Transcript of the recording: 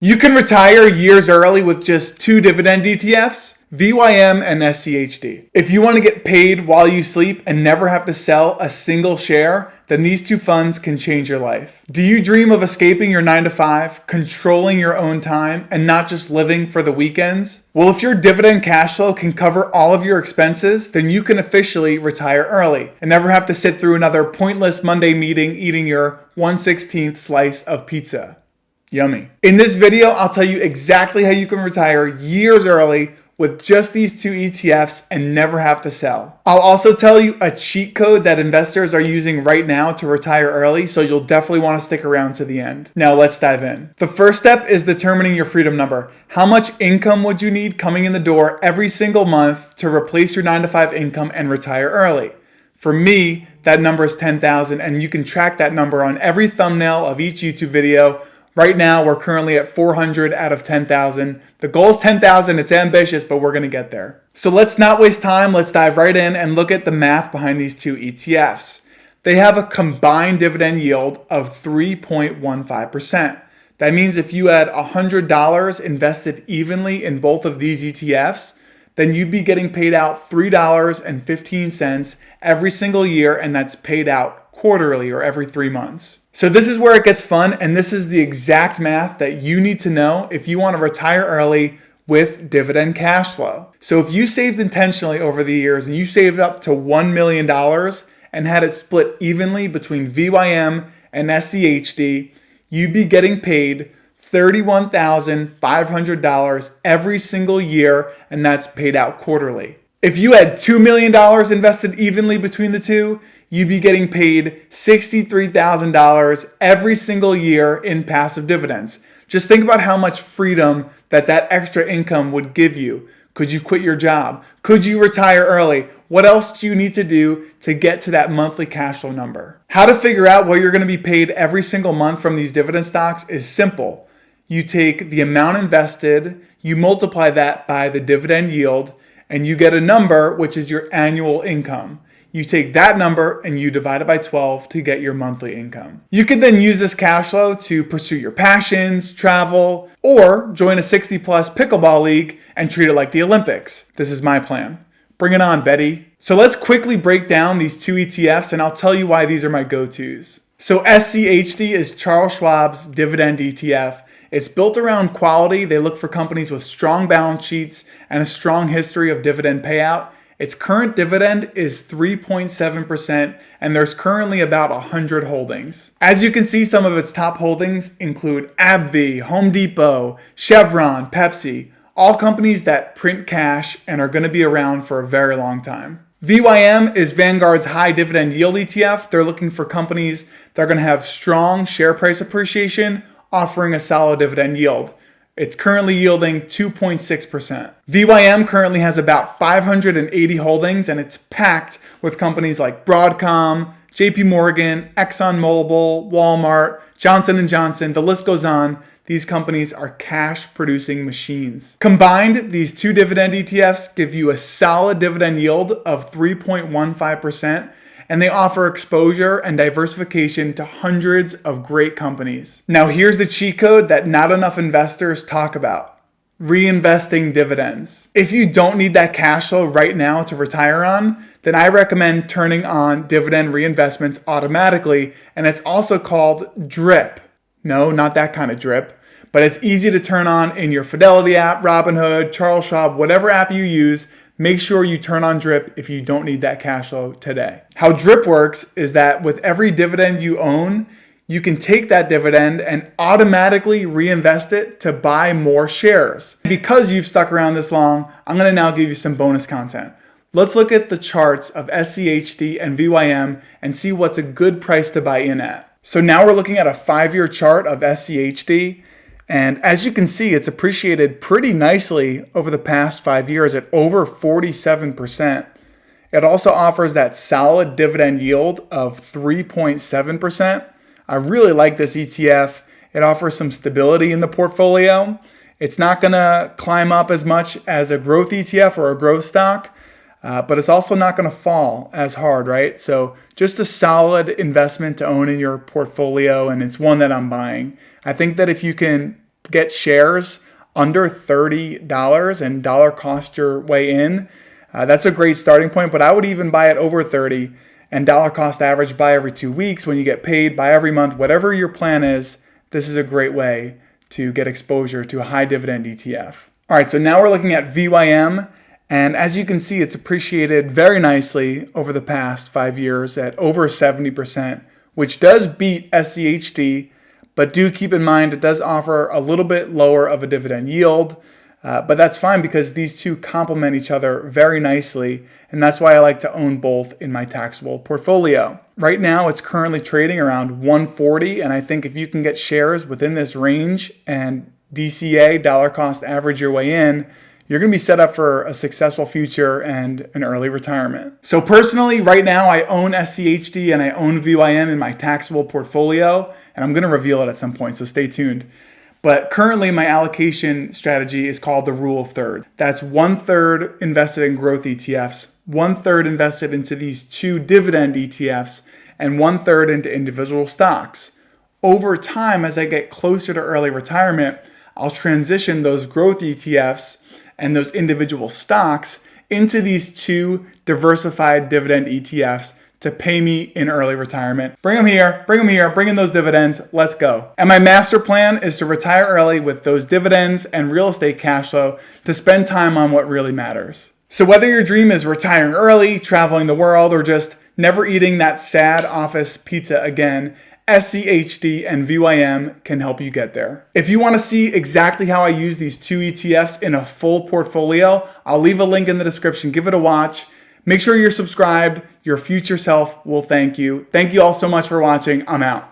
You can retire years early with just two dividend ETFs, VYM and SCHD. If you want to get paid while you sleep and never have to sell a single share, then these two funds can change your life. Do you dream of escaping your 9 to 5, controlling your own time, and not just living for the weekends? Well, if your dividend cash flow can cover all of your expenses, then you can officially retire early and never have to sit through another pointless Monday meeting eating your 1/16th slice of pizza. Yummy. In this video, I'll tell you exactly how you can retire years early with just these two ETFs and never have to sell. I'll also tell you a cheat code that investors are using right now to retire early, so you'll definitely want to stick around to the end. Now let's dive in. The first step is determining your freedom number. How much income would you need coming in the door every single month to replace your 9 to 5 income and retire early? For me, that number is 10,000, and you can track that number on every thumbnail of each YouTube video. Right now, we're currently at 400 out of 10,000. The goal is 10,000. It's ambitious, but we're going to get there. So let's not waste time. Let's dive right in and look at the math behind these two ETFs. They have a combined dividend yield of 3.15%. That means if you had $100 invested evenly in both of these ETFs, then you'd be getting paid out $3.15 every single year, and that's paid out quarterly or every 3 months. So this is where it gets fun, and this is the exact math that you need to know if you want to retire early with dividend cash flow. So if you saved intentionally over the years and you saved up to $1 million and had it split evenly between VYM and SCHD, you'd be getting paid $31,500 every single year, and that's paid out quarterly. If you had $2 million invested evenly between the two, you'd be getting paid $63,000 every single year in passive dividends. Just think about how much freedom that extra income would give you. Could you quit your job? Could you retire early? What else do you need to do to get to that monthly cash flow number? How to figure out what you're going to be paid every single month from these dividend stocks is simple. You take the amount invested, you multiply that by the dividend yield, and you get a number which is your annual income. You take that number and you divide it by 12 to get your monthly income. You can then use this cash flow to pursue your passions, travel, or join a 60-plus pickleball league and treat it like the Olympics. This is my plan. Bring it on, Betty. So let's quickly break down these two ETFs, and I'll tell you why these are my go-tos. So SCHD is Charles Schwab's Dividend ETF. It's built around quality. They look for companies with strong balance sheets and a strong history of dividend payout. Its current dividend is 3.7%, and there's currently about 100 holdings. As you can see, some of its top holdings include AbbVie, Home Depot, Chevron, Pepsi, all companies that print cash and are going to be around for a very long time. VYM is Vanguard's high dividend yield ETF. They're looking for companies that are going to have strong share price appreciation, offering a solid dividend yield. It's currently yielding 2.6%. VYM currently has about 580 holdings, and it's packed with companies like Broadcom, JP Morgan, ExxonMobil, Walmart, Johnson & Johnson, the list goes on. These companies are cash-producing machines. Combined, these two dividend ETFs give you a solid dividend yield of 3.15%, and they offer exposure and diversification to hundreds of great companies. Now here's the cheat code that not enough investors talk about: reinvesting dividends. If you don't need that cash flow right now to retire on, then I recommend turning on dividend reinvestments automatically, and it's also called DRIP. No, not that kind of drip, but it's easy to turn on in your Fidelity app, Robinhood, Charles Schwab, whatever app you use. Make sure you turn on DRIP if you don't need that cash flow today. How DRIP works is that with every dividend you own, you can take that dividend and automatically reinvest it to buy more shares. Because you've stuck around this long, I'm going to now give you some bonus content. Let's look at the charts of SCHD and VYM and see what's a good price to buy in at. So now we're looking at a 5-year chart of SCHD. And as you can see, it's appreciated pretty nicely over the past 5 years at over 47%. It also offers that solid dividend yield of 3.7%. I really like this ETF. It offers some stability in the portfolio. It's not going to climb up as much as a growth ETF or a growth stock, but it's also not going to fall as hard, right? So just a solid investment to own in your portfolio, and it's one that I'm buying. I think that if you can get shares under $30 and dollar cost your way in, that's a great starting point. But I would even buy it over 30 and dollar cost average, buy every 2 weeks when you get paid, buy every month, whatever your plan is. This is a great way to get exposure to a high dividend ETF. All right, so now we're looking at VYM. And as you can see, it's appreciated very nicely over the past 5 years at over 70%, which does beat SCHD, but do keep in mind it does offer a little bit lower of a dividend yield, but that's fine because these two complement each other very nicely, and that's why I like to own both in my taxable portfolio. Right now, it's currently trading around 140, and I think if you can get shares within this range and DCA, dollar cost average your way in, you're going to be set up for a successful future and an early retirement. So personally, right now, I own SCHD and I own VYM in my taxable portfolio, and I'm going to reveal it at some point, so stay tuned. But currently, my allocation strategy is called the rule of third. That's 1/3 invested in growth ETFs, 1/3 invested into these 2 dividend ETFs, and 1/3 into individual stocks. Over time, as I get closer to early retirement, I'll transition those growth ETFs and those individual stocks into these 2 diversified dividend ETFs to pay me in early retirement. Bring them here, bring in those dividends, let's go. And my master plan is to retire early with those dividends and real estate cash flow to spend time on what really matters. So whether your dream is retiring early, traveling the world, or just never eating that sad office pizza again, SCHD and VYM can help you get there. If you want to see exactly how I use these 2 ETFs in a full portfolio, I'll leave a link in the description. Give it a watch. Make sure you're subscribed. Your future self will thank you. Thank you all so much for watching. I'm out.